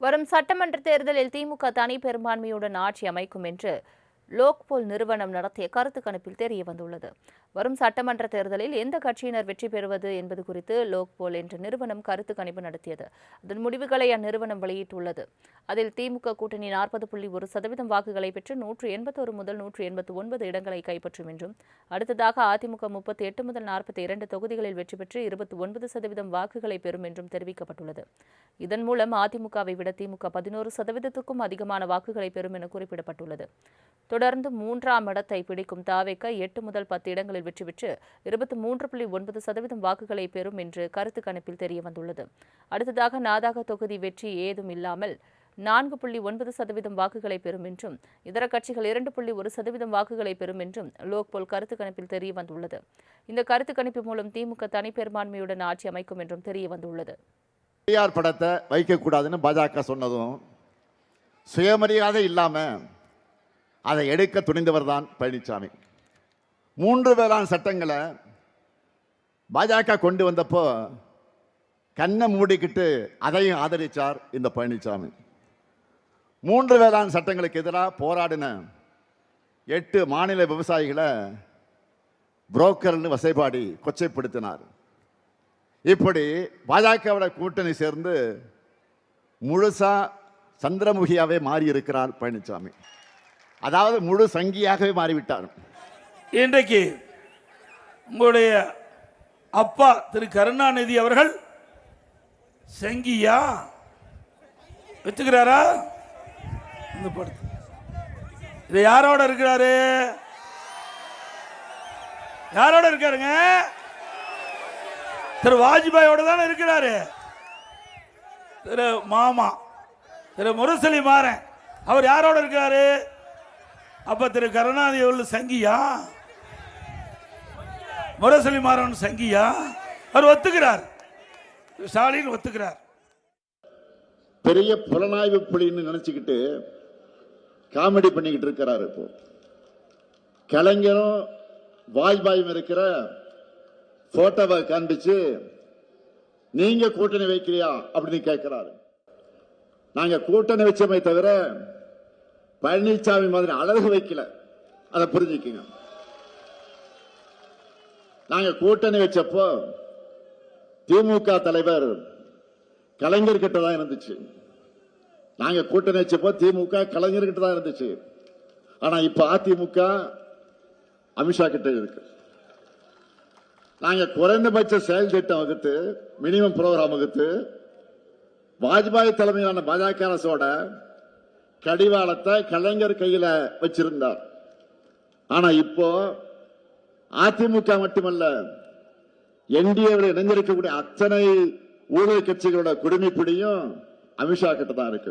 வரும் சட்டமன்ற தேர்தலில் திமுக தனி பெரும்பான்மையுடன் ஆட்சி அமைக்கும் என்று லோக்போல் நிறுவனம் நடத்திய கருத்து கணிப்பில் தெரிய வந்துள்ளது. வரும் சட்டமன்ற தேர்தலில் எந்த கட்சியினர் வெற்றி பெறுவது என்பது குறித்து லோக்போல் என்ற நிறுவனம் கருத்து கணிப்பு நடத்தியது. அதன் முடிவுகளை அந்நிறுவனம் வெளியிட்டுள்ளது. அதில் திமுக கூட்டணி 40.1% வாக்குகளை பெற்று 181 முதல் 189 இடங்களை கைப்பற்றும் என்றும், அடுத்ததாக அதிமுக 38 முதல் 42 தொகுதிகளில் வெற்றி பெற்று 29% வாக்குகளை பெறும் என்றும் தெரிவிக்கப்பட்டுள்ளது. இதன் மூலம் அதிமுகவை விட திமுக 11%க்கும் அதிகமான வாக்குகளை பெறும் என குறிப்பிடப்பட்டுள்ளது. தொடர்ந்து 3ஆம் இடத்தை பிடிக்கும் தாவேக 8 முதல் 10 இடங்களில் வெற்றி பெற்று 23.9% வாக்குகளை பெறும் என்று கருத்து கணிப்பில் தெரியவந்துள்ளது. அடுத்ததாக நாதாக தொகுதி வெற்றி ஏதும் இல்லாமல் 4.9% வாக்குகளை பெறும் என்றும், இதர கட்சிகள் 2.1% வாக்குகளை பெறும் என்றும் லோக்போல் கருத்து கணிப்பில் தெரியவந்துள்ளது. இந்த கருத்து கணிப்பு மூலம் திமுக தனி பெரும்பான்மையுடன் ஆட்சி அமைக்கும் என்றும் தெரியவந்துள்ளது. படத்தை வைக்கக்கூடாதுன்னு பாஜக சொன்னதும் சுயமரியாதை இல்லாம அதை எடுக்க துணிந்தவர் தான் பழனிசாமி. 3 வேளாண் சட்டங்களை பாஜக கொண்டு வந்தப்போ கண்ணை மூடிக்கிட்டு அதையும் ஆதரிச்சார் இந்த பழனிசாமி. 3 வேளாண் சட்டங்களுக்கு எதிராக போராடின 8 மாநில விவசாயிகளை புரோக்கர்னு வசைபாடி கொச்சைப்படுத்தினார். இப்படி பாஜகவோட கூட்டணி சேர்ந்து முழுசா சந்திரமுகியாவே மாறி இருக்கிறார் பழனிசாமி. அதாவது முழு சங்கியாகவே மாறிவிட்டார். இன்றைக்கு உங்களுடைய அப்பா திரு கருணாநிதி அவர்கள் சங்கியா வச்சுக்கிறாரா? இந்த படத்து இது யாரோட இருக்கிறாரு? யாரோட இருக்காருங்க? திரு வாஜ்பாயோட தானே இருக்கிறாரு. திரு மாமா திரு முரசொலி மாறன் அவர் யாரோட இருக்கிறாரு? அப்ப திரு கருணாநிதி அவர்கள் சங்கியா? முரசொலி மாறன் சங்கியா? அவர் ஒத்துக்கிறார், ஸ்டாலின் ஒத்துக்கிறார். பெரிய புலனாய்வு புலின்னு நினைச்சுக்கிட்டு காமெடி பண்ணிக்கிட்டு இருக்கிறாரு. இப்போ கலைஞரும் வாஜ்பாயும் இருக்கிற போட்டோவை காண்பிச்சு நீங்க கூட்டணி வைக்கிறியா அப்படின்னு கேட்கிறாரு. நாங்க கூட்டணி வச்சமை தவிர பழனிசாமி மாதிரி அழகு வைக்கல, அதை புரிஞ்சுக்குங்க. நாங்க கூட்டணி வச்சப்போ திமுக தலைவர் கலைஞர் கிட்ட தான் இருந்துச்சு. நாங்க கூட்டணி வச்சப்போ திமுக கலைஞர் கிட்ட தான் இருந்துச்சு. ஆனா இப்ப அதிமுக அமித்ஷா கிட்ட இருக்கு. நாங்க குறைந்தபட்ச செயல் திட்டம் வகுத்து, மினிமம் ப்ரோக்ராம் வகுத்து, வாஜ்பாய் தலைமையிலான பாஜக அரசோட கடிவாளத்தை கலைஞர் கையில வச்சிருந்தார். ஆனா இப்போ அதிமுக மட்டுமல்ல, என்டிஏவில் இணைந்திருக்கக்கூடிய அத்தனை ஊழல் கட்சிகளோட குடிமைப்பிடியும் அமித்ஷா கிட்ட தான் இருக்கு.